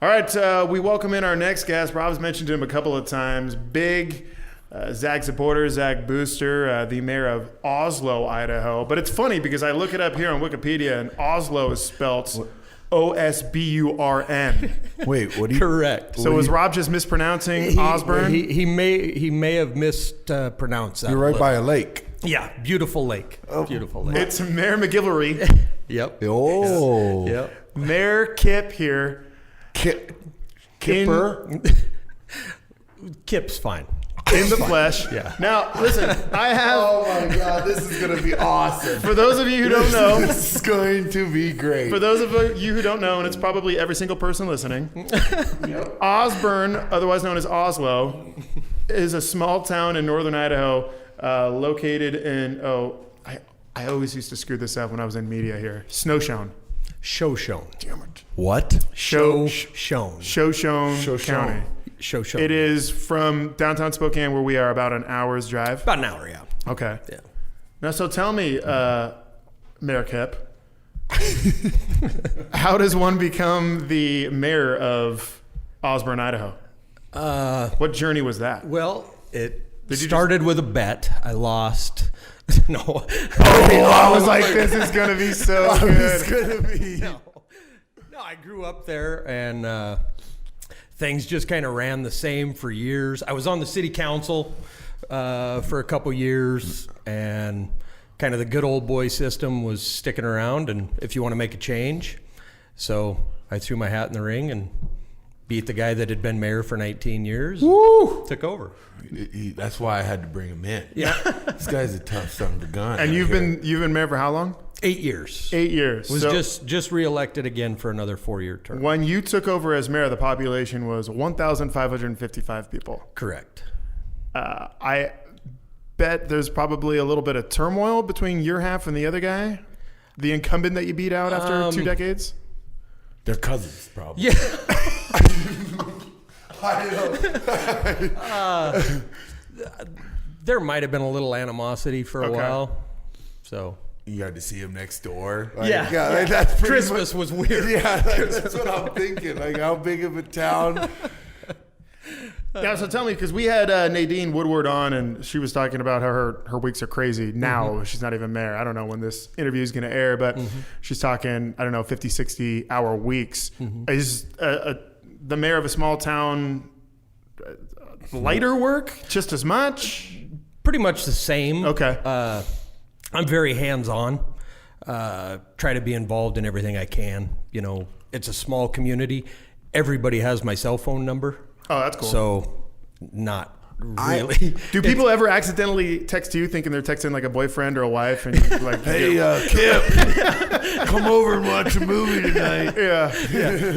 All right, we welcome in our next guest. Rob's mentioned him a couple of times. Big Zach supporter, Zach Booster, the mayor of Oslo, Idaho. But it's funny because I look it up here on Wikipedia, and Oslo is spelled Osburn. Wait, what do you? Correct. So was Rob just mispronouncing Osborne? He may have mispronounced that. You're right by a lake. Yeah, beautiful lake. Beautiful lake. It's Mayor McGillivray. Yep. Oh. Yep. Mayor Kip here. Kipper. Kip's fine. In the flesh. Yeah. Now, listen, I have... Oh my God, this is going to be awesome. For those of you who don't know... This is going to be great. For those of you who don't know, and it's probably every single person listening, Osburn, otherwise known as Oslo, is a small town in northern Idaho located in... I always used to screw this up when I was in media here. Shoshone. Shoshone. Damn it. What? Shoshone. Shoshone County. Shoshone. It is from downtown Spokane, where we are, about an hour's drive. About an hour, yeah. Okay. Yeah. Now, so tell me, Mayor Kip, how does one become the mayor of Osburn, Idaho? What journey was that? Well, it started with a bet. I lost. No. I was like, this is going to be so good. It's going to be. No, I grew up there, and things just kind of ran the same for years. I was on the city council for a couple years, and kind of the good old boy system was sticking around, and if you want to make a change. So I threw my hat in the ring and beat the guy that had been mayor for 19 years. Woo! Took over. That's why I had to bring him in. Yeah. This guy's a tough son of a gun. And you've been mayor for how long? 8 years. 8 years. Was So just reelected again for another 4-year term. when you took over as mayor, the population was 1,555 people. Correct. I bet there's probably a little bit of turmoil between your half and the other guy, the incumbent that you beat out after 2 decades. They're cousins, probably. Yeah. There might have been a little animosity for a while. So You got to see him next door. Yeah. Like, that's pretty Christmas was weird. Yeah, that's what I'm thinking. Like, how big of a town? Yeah, so tell me, because we had Nadine Woodward on, and she was talking about how her weeks are crazy. Now she's not even mayor. I don't know when this interview is going to air, but she's talking, 50, 60-hour weeks. Is the mayor of a small town lighter work, just as much? Pretty much the same. Okay. I'm very hands-on. Try to be involved in everything I can. You know, it's a small community. Everybody has my cell phone number. Oh, that's cool. So, not really. Do people ever accidentally text you thinking they're texting like a boyfriend or a wife, and you're like, Hey, Kip, come over and watch a movie tonight. yeah.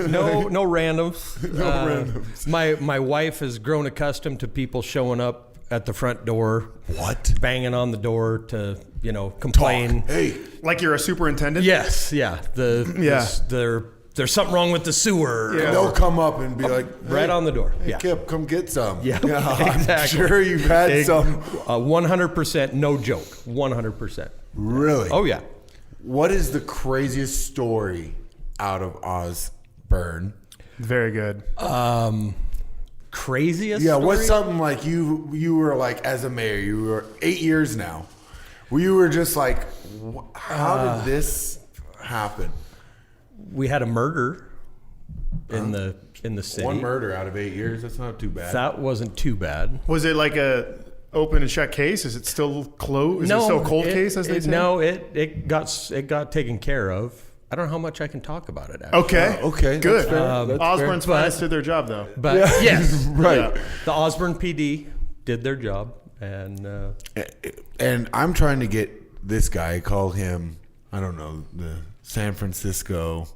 No randoms. randoms. My wife has grown accustomed to people showing up at the front door. What? Banging on the door to, complain. Hey, Like you're a superintendent? Yes, yeah. There's something wrong with the sewer. Yeah. they'll come up and be like, Right on the door. Hey, Yeah. Kip, come get some. Yeah, I'm exactly. sure you've had some. 100%, no joke. 100%. Really? Oh, yeah. What is the craziest story out of Osburn? Very good. Craziest Yeah, story? what's something like you were like, as a mayor, you were 8 years now, where you were just like, how did this happen? We had a murder in the city. One murder out of 8 years, that's not too bad. That wasn't too bad. Was it like a open and shut case? Is it still closed? Is it still a cold case, as they say? No, it got taken care of. I don't know how much I can talk about it, actually. Okay. Okay, Good. that's fair. That's Osborne's fair. finest did their job, though. But yes, right. Yeah. the Osburn PD did their job, and And I'm trying to get this guy, call him, I don't know, the San Francisco,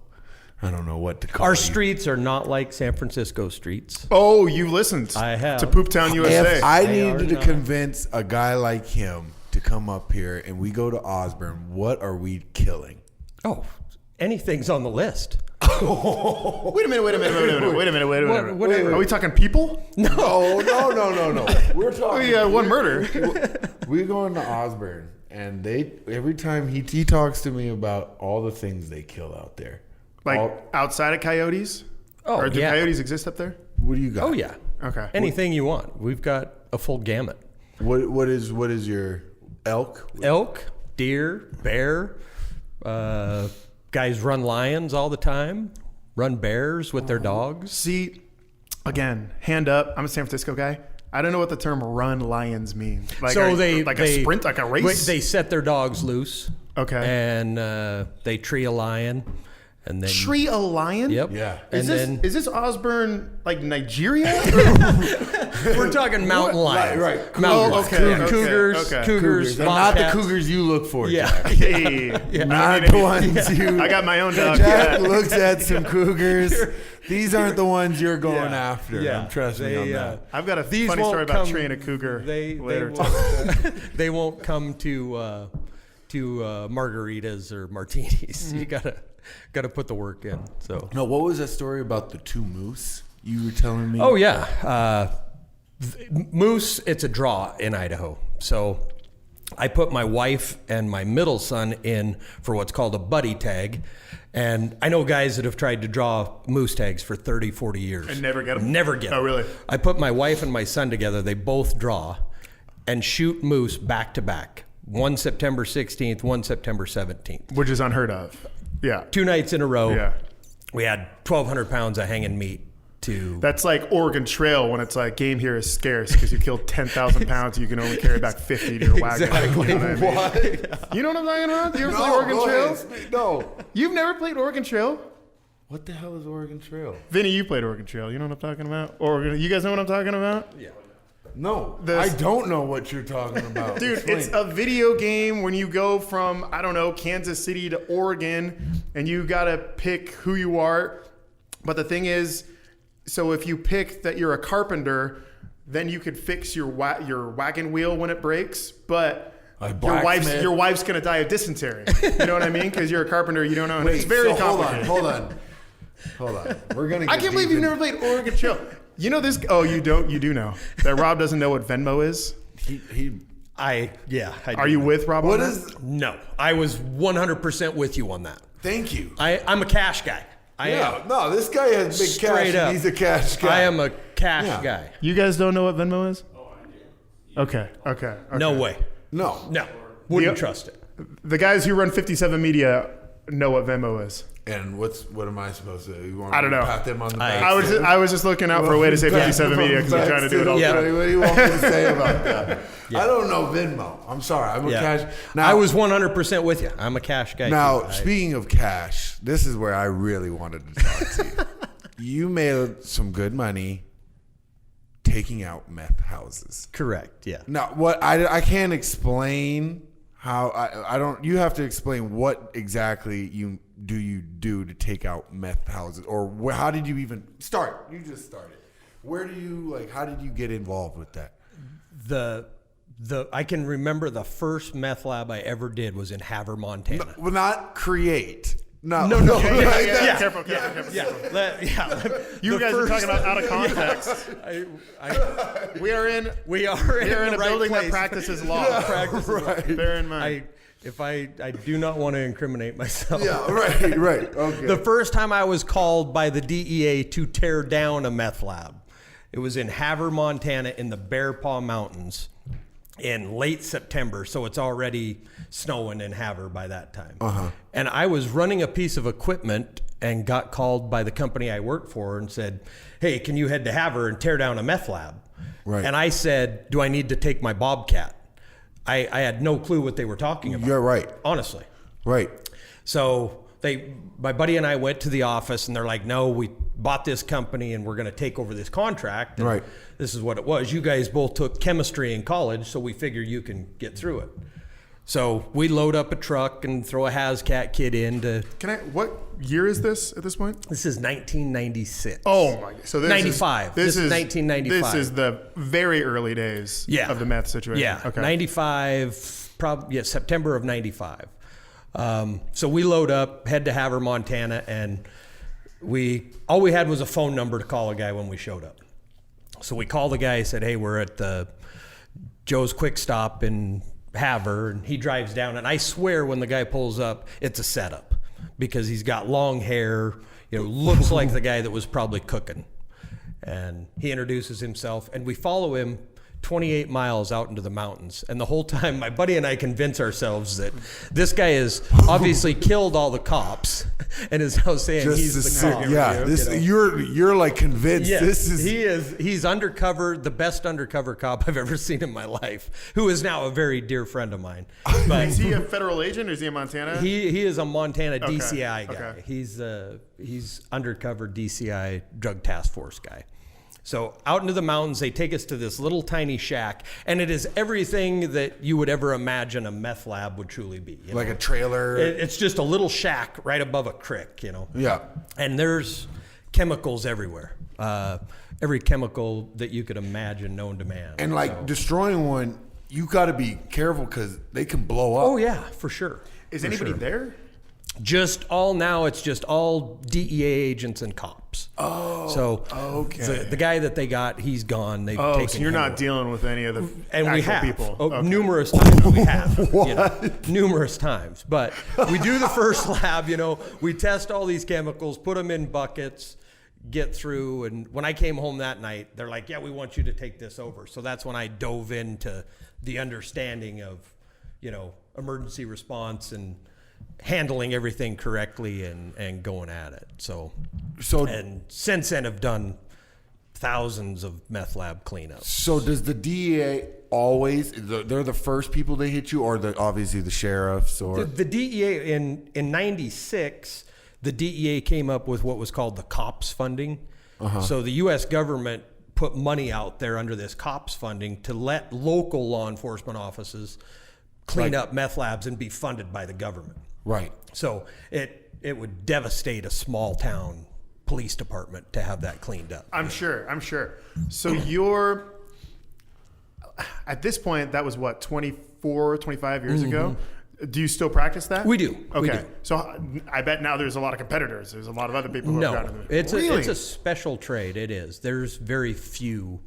I don't know what to call our you. streets are not like San Francisco streets. Oh, you listened. I have. To Pooptown, USA. If I They are needed to not. convince a guy like him to come up here and we go to Osburn, what are we killing? Oh, anything's on the list. Wait a minute. What- Are we talking people? No. We're talking. Oh, one murder. We're going to Osburn, and every time he talks to me about all the things they kill out there. Like outside of coyotes? Oh, Or do yeah. coyotes exist up there? What do you got? Oh, yeah. Okay. Anything you want. We've got a full gamut. What is your elk? Elk, deer, bear. Guys run lions all the time. Run bears with their dogs. See, again, hand up. I'm a San Francisco guy. I don't know what the term "run lions" means. Like, So a sprint, like a race. They set their dogs loose. Okay. And they tree a lion, and then Tree a lion? Yep. Yeah. Is this Osborne like Nigeria? we're talking mountain lions. Right. Mountain Oh, lions. okay, Cougars. okay. Cougars. They're not the bobcats. cougars you look for. Yeah. Jack. Hey, Not the ones you. I got my own dog. Jack Yeah. looks at some cougars. These aren't the ones you're going Yeah. after. Yeah. Trust me on that. I've got a These funny won't story about come- treeing a cougar later. They won't come to margaritas or martinis. You gotta put the work in. So. No, what was that story about the two moose you were telling me? Oh yeah, moose. It's a draw in Idaho. So I put my wife and my middle son in for what's called a buddy tag. And I know guys that have tried to draw moose tags for 30, 40 years. And never get 'em? Never get them. Oh, really? I put my wife and my son together. They both draw and shoot moose back to back. One September 16th, one September 17th. Which is unheard of. Yeah. 2 nights in a row. Yeah. We had 1,200 pounds of hanging meat to... That's like Oregon Trail when it's like game here is scarce because you killed 10,000 pounds, you can only carry back 50 to your wagon. Exactly. You know what I mean? What? You know what I'm talking about? You ever play No, Oregon go Trail? ahead. No. You've never played Oregon Trail? What the hell is Oregon Trail? Vinny, you played Oregon Trail. You know what I'm talking about? Oregon. You guys know what I'm talking about? Yeah. No, This- I don't know what you're talking about. Dude, Explain. it's a video game when you go from, I don't know, Kansas City to Oregon and you got to pick who you are. But the thing is, so if you pick that you're a carpenter, then you could fix your wagon wheel when it breaks. But Like your blacksmith. wife's going to die of dysentery. You know what I mean? Because you're a carpenter, you don't know. Wait, It's very so complicated. Hold on. We're gonna. I can't believe you've never played Oregon Trail. You know this? Oh, you don't? You do know that Rob doesn't know what Venmo is? He I Are you with Rob? What on that? is? No, I was 100% with you on that. Thank you. I'm a cash guy. I am. No, this guy has big Straight cash. up. And he's a cash guy. I am a cash Yeah. guy. You guys don't know what Venmo is? Okay. No way. No. No. Wouldn't The- trust it. The guys who run 57 Media know what Venmo is. And what am I supposed to do? You want I don't me to know. Pat them on the I- back? I was just looking out for a way to say Pat 57 them on Media the because we're back trying to do it all the Yeah. time. What do you want me to say about that? I don't know Venmo. I'm sorry. I'm a Yeah. cash. Now, I was 100% with you. I'm a cash guy. Now, too. speaking of cash, this is where I really wanted to talk to you. You made some good money taking out meth houses. Correct. Yeah. Now, what I can't explain how I don't. You have to explain what exactly you do to take out meth houses, or how did you even start? You just started. Where do you how did you get involved with that? I can remember the first meth lab I ever did was in Havre, Montana. Well, not create. No. Yeah, careful. You The guys are first- talking about out of context. We are in we are a the right building that place. practices law. Right. Bear in mind. I do not want to incriminate myself. Yeah. Right. Okay. The first time I was called by the DEA to tear down a meth lab, it was in Havre, Montana, in the Bear Paw Mountains in late September. So it's already snowing in Havre by that time. And I was running a piece of equipment and got called by the company I worked for and said, "Hey, can you head to Havre and tear down a meth lab?" Right. And I said, "Do I need to take my Bobcat?" I had no clue what they were talking about. You're right. Honestly. Right. So my buddy and I went to the office and they're like, "No, we bought this company and we're going to take over this contract." And Right. This is what it was. You guys both took chemistry in college, so we figure you can get through it. So we load up a truck and throw a Hazcat kit in to. What year is this at this point? This is 1996. Oh my! So this 95. This is 1995. This is the very early days of the meth situation. Yeah. Okay. 95. September of 95. So we load up, head to Havre, Montana, and all we had was a phone number to call a guy when we showed up. So we called the guy. He said, "Hey, we're at the Joe's Quick Stop in Havre," and he drives down. And I swear, when the guy pulls up, it's a setup because he's got long hair. looks like the guy that was probably cooking. And he introduces himself, and we follow him 28 miles out into the mountains. And the whole time, my buddy and I convince ourselves that this guy has obviously killed all the cops and is now saying he's the cop. Yeah, you're like convinced this is... He's undercover, the best undercover cop I've ever seen in my life, who is now a very dear friend of mine. But is he a federal agent or is he in Montana? He is a Montana DCI guy. Okay. He's undercover DCI drug task force guy. So out into the mountains, they take us to this little tiny shack, and it is everything that you would ever imagine a meth lab would truly be. Like a trailer. It's just a little shack right above a creek, Yeah. And there's chemicals everywhere. Every chemical that you could imagine known to man. And destroying one, you got to be careful because they can blow up. Oh, yeah, for sure. Is anybody there? It's just all DEA agents and cops. Oh, so okay. The guy that they got, he's gone. They've taken so you're him not away. dealing with any of the And actual we have people. numerous times. We have numerous times. But we do the first lab. We test all these chemicals, put them in buckets, get through. And when I came home that night, they're like, "Yeah, we want you to take this over." So that's when I dove into the understanding of, emergency response and handling everything correctly and going at it. So and since then have done thousands of meth lab cleanups. So does the DEA always, they're the first people to hit you, or obviously the sheriffs? Or the DEA in 96, the DEA came up with what was called the COPS funding. So the U.S. government put money out there under this COPS funding to let local law enforcement offices clean up meth labs and be funded by the government. Right. So it would devastate a small town police department to have that cleaned up. I'm sure. So you're, at this point, that was what, 24, 25 years ago? Do you still practice that? We do. Okay. We do. So I bet now there's a lot of competitors. There's a lot of other people who have gotten into it. It's a special trade. It is. There's very few.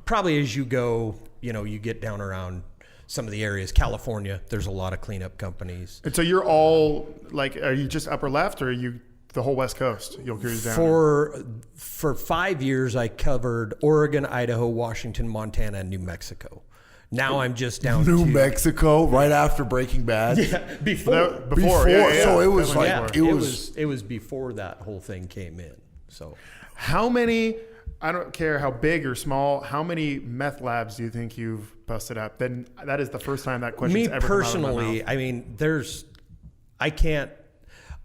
Probably as you go, you get down around some of the areas. California, there's a lot of cleanup companies. And so you're all are you just upper left, or are you the whole West Coast? You'll cruise down. For 5 years, I covered Oregon, Idaho, Washington, Montana, and New Mexico. Now I'm just down New to Mexico, right after Breaking Bad. Yeah, before. Yeah. So it was It was before that whole thing came in. So how many? I don't care how big or small. How many meth labs do you think you've busted up? Then that is the first time that question's ever come out of my personally, mouth. I mean,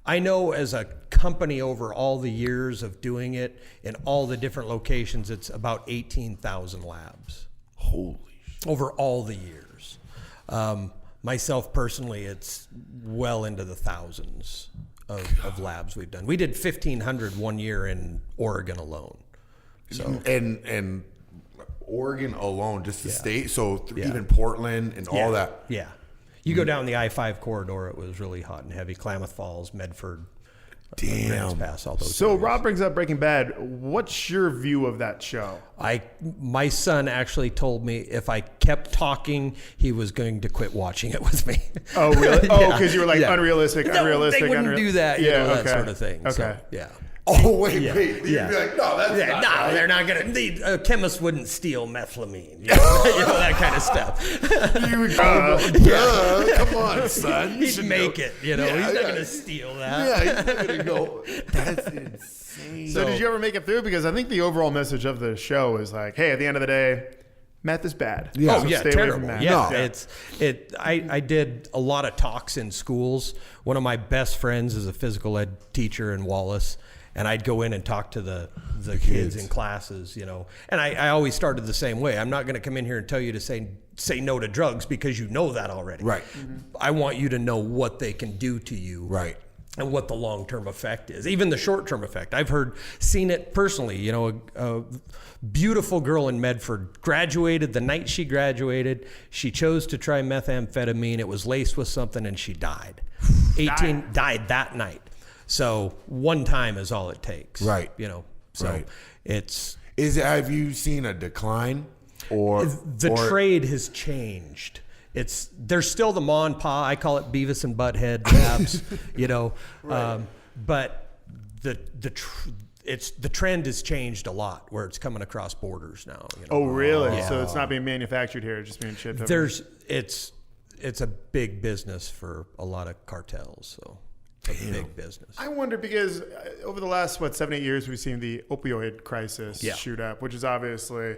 I know as a company over all the years of doing it in all the different locations, it's about 18,000 labs. Holy shit. Over all the years. Myself personally, it's well into the thousands of labs we've done. We did 1,500 one year in Oregon alone. So and Oregon alone, just the state. So even Portland and all that. Yeah. You go down the I-5 corridor, it was really hot and heavy. Klamath Falls, Medford, Grants Pass, all those So areas. Rob brings up Breaking Bad. What's your view of that show? My son actually told me if I kept talking, he was going to quit watching it with me. Oh, really? Oh, because you were like unrealistic. They wouldn't do that, that sort of thing. Okay. So, yeah. Oh, wait. You'd be Yeah. like, no, that's not right. They're not going to. A chemist wouldn't steal methylamine. That kind of stuff. You would go, come on, son. He'd make it, He's not going to steal that. Yeah, he's not going to go. That's insane. So did you ever make it through? Because I think the overall message of the show is like, hey, at the end of the day, meth is bad. Yeah. So stay terrible. away from Yeah, meth. I did a lot of talks in schools. One of my best friends is a physical ed teacher in Wallace. And I'd go in and talk to the kids in classes, And I always started the same way. I'm not going to come in here and tell you to say no to drugs because you know that already. Right. Mm-hmm. I want you to know what they can do to you. Right. And what the long-term effect is, even the short-term effect. I've seen it personally. A beautiful girl in Medford graduated. The night she graduated, she chose to try methamphetamine. It was laced with something, and she died. Died that night. So one time is all it takes. Right. So right. Have you seen a decline or the trade has changed? There's still the ma and pa. I call it Beavis and Butthead labs, Right. But the trend has changed a lot where it's coming across borders now. You know? Oh, really? Yeah. So it's not being manufactured here, it's just being shipped over. It's a big business for a lot of cartels. So it's a big business. I wonder because over the last 7-8 years we've seen the opioid crisis shoot up, which is obviously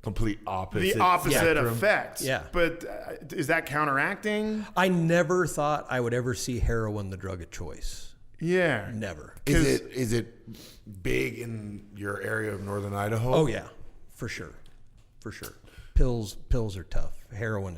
Complete opposite. the opposite spectrum. effect. Yeah. But is that counteracting? I never thought I would ever see heroin the drug of choice. Yeah. Never. Is it big in your area of northern Idaho? Oh yeah, for sure. Pills are tough. Heroin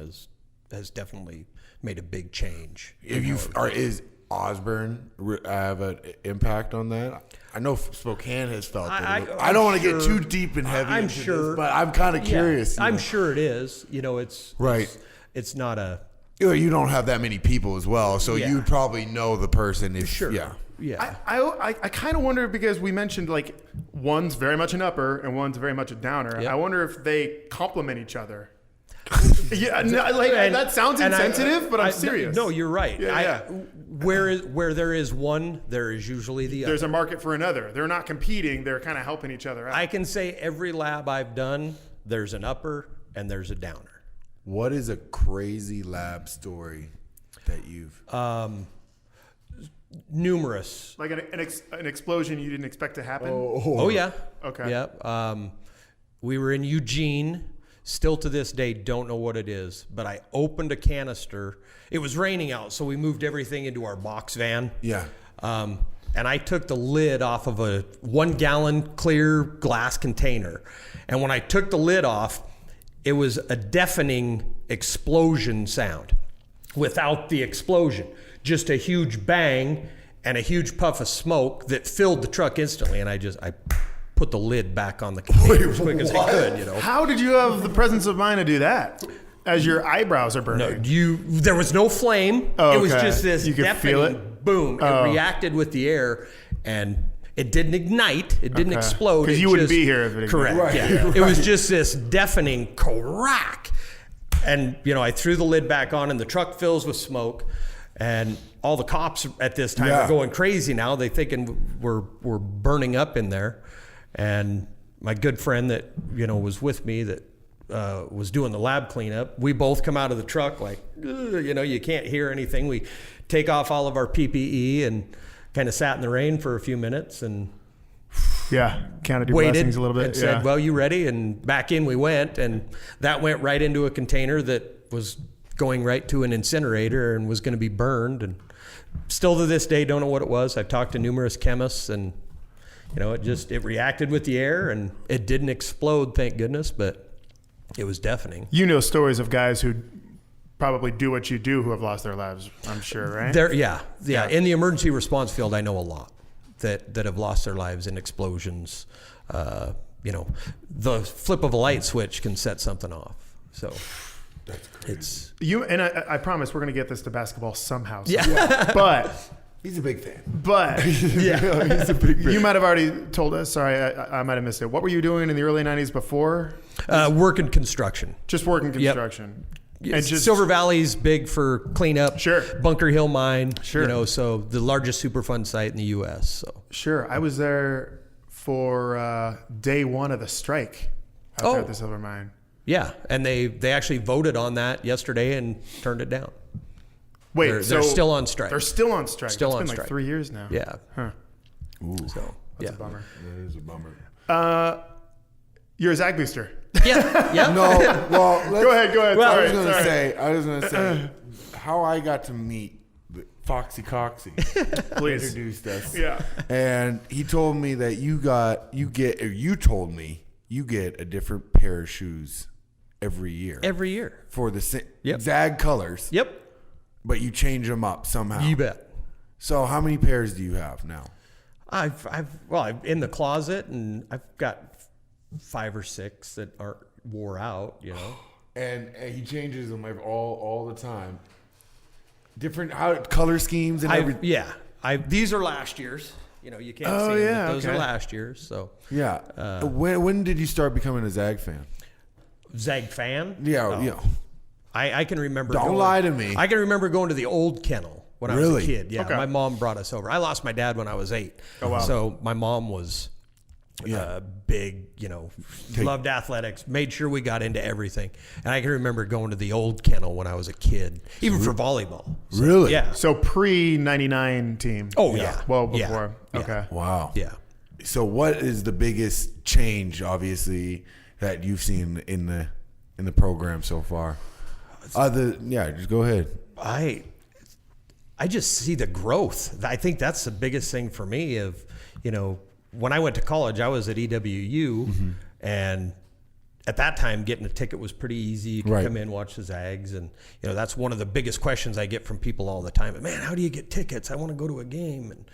has definitely made a big change. Is Osborne have an impact on that? I know Spokane has felt it. I don't want to get too deep and heavy. I'm into sure, this, but I'm kind of curious. I'm sure it is. You know, it's right. It's not a. You don't have that many people as well, so you'd probably know the person. If, Sure. Yeah. Yeah. I kind of wonder because we mentioned like one's very much an upper and one's very much a downer. Yep. I wonder if they complement each other. That sounds insensitive, but I'm serious. No, you're right. Yeah. Where there is one, there is usually the other. There's a market for another. They're not competing. They're kind of helping each other out. I can say every lab I've done, there's an upper and there's a downer. What is a crazy lab story that you've? Numerous. Like an explosion you didn't expect to happen. Oh yeah. Okay. Yep. We were in Eugene. Still to this day, don't know what it is. But I opened a canister. It was raining out, so we moved everything into our box van. Yeah. And I took the lid off of a 1 gallon clear glass container. And when I took the lid off, it was a deafening explosion sound without the explosion. Just a huge bang and a huge puff of smoke that filled the truck instantly. And I put the lid back on the container as quick as I could, you know. How did you have the presence of mind to do that? As your eyebrows are burning. No, there was no flame. Oh, It was okay. just this You could feel deafening it? boom. Oh. It reacted with the air and it didn't ignite. It didn't Okay. explode. 'Cause It you wouldn't just- be here if it ignited. Correct. Right. Yeah. It was just this deafening crack. And, you know, I threw the lid back on and the truck fills with smoke. And all the cops at this time are going crazy now. They thinking we're burning up in there. And my good friend that, you know, was with me that was doing the lab cleanup, we both come out of the truck like, you know, you can't hear anything. We take off all of our PPE and kind of sat in the rain for a few minutes and counted your waited blessings a little bit. and said, well, you ready? And back in we went. And that went right into a container that was going right to an incinerator and was going to be burned. And still to this day, don't know what it was. I've talked to numerous chemists and, you know, it reacted with the air and it didn't explode, thank goodness, but it was deafening. You know stories of guys who probably do what you do who have lost their lives, I'm sure, right? Yeah. In the emergency response field, I know a lot that have lost their lives in explosions. You know, the flip of a light switch can set something off. So it's You and I promise we're going to get this to basketball somehow. Yeah. But He's a big fan. he's a big fan. You might have already told us. Sorry, I might have missed it. What were you doing in the early 90s before? working construction. Just working construction. And Silver Valley's big for cleanup. Sure. Bunker Hill Mine. Sure. You know, so the largest Superfund site in the U.S. So Sure. I was there for day one of the strike out there at the silver mine. yeah, and they actually voted on that yesterday and turned it down. Wait, they're still on strike. They're still on strike. Still It's on been strike. like 3 years now. Yeah. Huh. So That's a bummer. That is a bummer. You're a Zag booster. yeah. No, well, Go ahead. Well, I was gonna say how I got to meet Foxy Coxy. Please. Introduced us. Yeah. And he told me that you told me you get a different pair of shoes every year. Every year. For the Yep. Zag colors. Yep. But you change them up somehow. You bet. So how many pairs do you have now? I'm in the closet, and I've got 5 or 6 that aren't wore out. You know. And he changes them all the time. Different color schemes and everything. These are last year's. You know, you can't Oh, see them. yeah, But those okay. are last year's. So Yeah. When did you start becoming a Zag fan? Zag fan. Yeah. Oh. You know. I can remember. Don't lie to me. I can remember going to the old kennel when I was Really? a kid. Yeah, Okay. my mom brought us over. I lost my dad when I was 8. Oh, wow. So my mom was big, loved athletics, made sure we got into everything. And I can remember going to the old kennel when I was a kid, even for volleyball. So, Really? Yeah. So pre-99 team. Oh, yeah. Well, Yeah. before. Yeah. Okay. Wow. Yeah. So what is the biggest change, obviously, that you've seen in the program so far? Just go ahead. I just see the growth. I think that's the biggest thing for me when I went to college, I was at EWU, and at that time, getting a ticket was pretty easy. You could come in, watch the Zags, and that's one of the biggest questions I get from people all the time. Man, how do you get tickets? I want to go to a game, and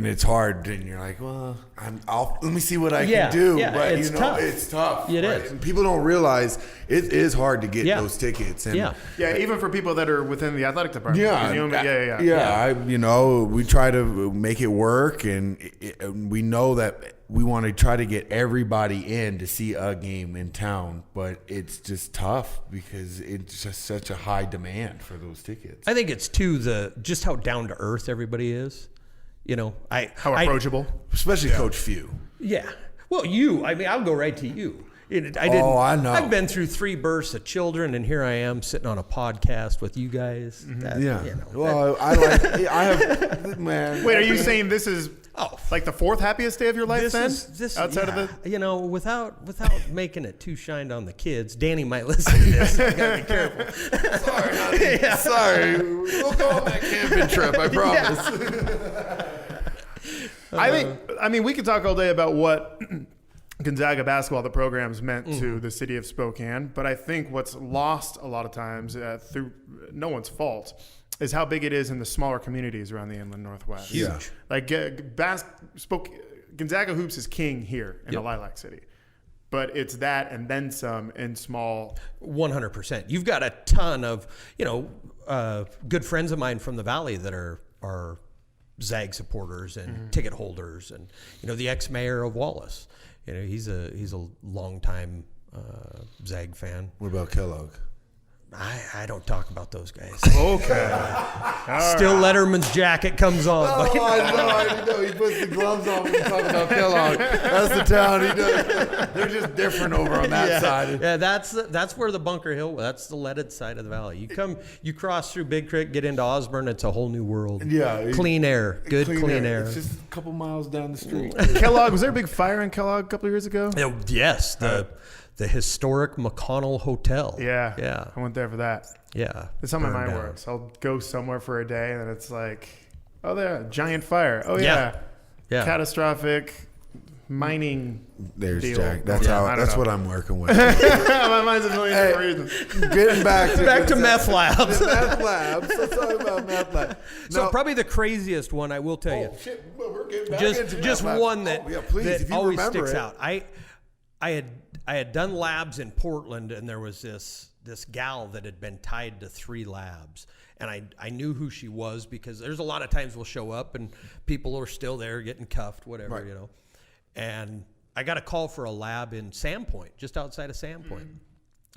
it's hard, and you're like, well, let me see what I can do. Yeah, but it's tough. It's tough. It right? is. And people don't realize it is hard to get those tickets. And Yeah, even for people that are within the athletic department. We try to make it work, and we know that we want to try to get everybody in to see a game in town, but it's just tough because it's just such a high demand for those tickets. I think it's too just how down to earth everybody is. How approachable. Especially Coach Few. Yeah. Well, I'll go right to you. I know. I've been through 3 births of children, and here I am sitting on a podcast with you guys. Well, I have, man. Wait, are you saying this is like the 4th happiest day of your life then? Outside of the... without making it too shined on the kids. Danny might listen to this. So I gotta be careful. Sorry, honey. Sorry. We'll go on that camping trip, I promise. I mean, we could talk all day about what Gonzaga basketball, the program's meant to the city of Spokane, but I think what's lost a lot of times through no one's fault is how big it is in the smaller communities around the Inland Northwest. Huge. Like Gonzaga hoops is king here in the Lilac City, but it's that and then some in small. 100%. You've got a ton of good friends of mine from the Valley that are Zag supporters and ticket holders, and the ex-mayor of Wallace. He's a longtime Zag fan. What about Kellogg? I don't talk about those guys. Okay. Still Letterman's jacket comes on. Oh, I know. He puts the gloves on when he's talking about Kellogg. That's the town he does. They're just different over on that side. Yeah, that's where the Bunker Hill. That's the leaded side of the valley. You cross through Big Creek, get into Osborne. It's a whole new world. Yeah, clean air, good clean air. It's just a couple miles down the street. Kellogg, was there a big fire in Kellogg a couple of years ago? Yes, the historic McConnell Hotel. Yeah. I went there for that. Yeah. It's how my mind works. I'll go somewhere for a day and then it's like, oh, there, giant fire. Oh, yeah. Catastrophic mining There's deal. Jack. That's what I'm working with. My mind's a million different reasons. Getting back to meth labs. Meth labs. Let's talk about meth labs. So probably the craziest one, I will tell you. Oh, shit. We're getting back into Just meth labs. one that, please, that if you always remember sticks it. out. I had done labs in Portland, and there was this gal that had been tied to 3 labs. And I knew who she was because there's a lot of times we'll show up and people are still there getting cuffed, whatever, And I got a call for a lab in Sandpoint, just outside of Sandpoint.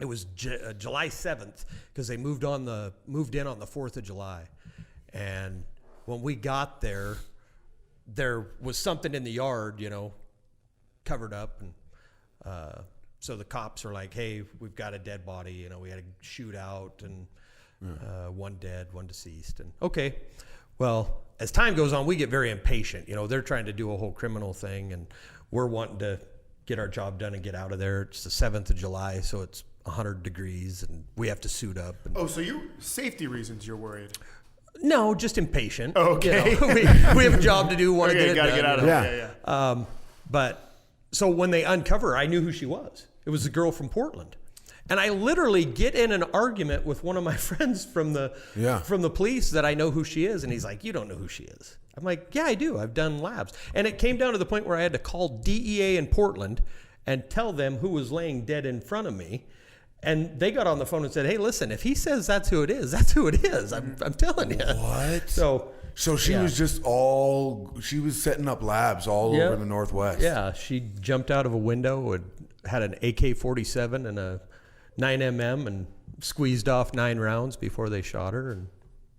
It was July 7th because they moved in on the 4th of July. And when we got there was something in the yard, covered up. And so the cops are like, hey, we've got a dead body. We had a shootout and one dead, one deceased. And okay, well, as time goes on, we get very impatient. They're trying to do a whole criminal thing, and we're wanting to get our job done and get out of there. It's the 7th of July, so it's 100 degrees, and we have to suit up. And, so safety reasons you're worried? No, just impatient. Okay. We have a job to do, want to get it done. Get out of there. Yeah. But so when they uncover her, I knew who she was. It was a girl from Portland. And I literally get in an argument with one of my friends from the police that I know who she is. And he's like, you don't know who she is. I'm like, yeah, I do. I've done labs. And it came down to the point where I had to call DEA in Portland and tell them who was laying dead in front of me. And they got on the phone and said, hey, listen, if he says that's who it is, that's who it is. I'm telling you. What? So she was she was setting up labs all over the Northwest. Yeah, she jumped out of a window and had an AK-47 and a 9mm and squeezed off 9 rounds before they shot her. And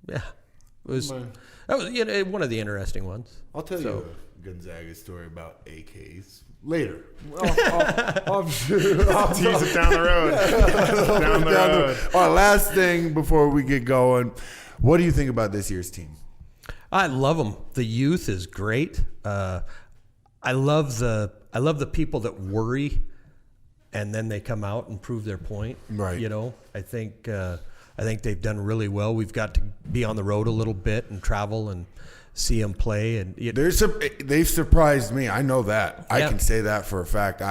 Yeah, it was one of the interesting ones. I'll tell you a Gonzaga story about AKs later. I'll Tease it down the road. Down the road. All right, last thing before we get going. What do you think about this year's team? I love them. The youth is great. I love the people that worry, and then they come out and prove their point. Right. I think they've done really well. We've got to be on the road a little bit and travel and see them play. And They've surprised me. I know that. I can say that for a fact.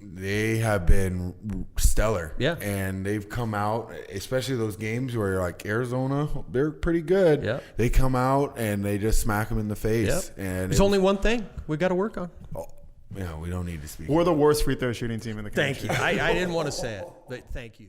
They have been stellar. Yeah. And they've come out, especially those games where you're like Arizona, they're pretty good. Yeah. They come out and they just smack them in the face. Yep. And there's only one thing we got to work on. we don't need to speak. We're the worst free throw shooting team in the country. Thank you. I didn't want to say it, but thank you.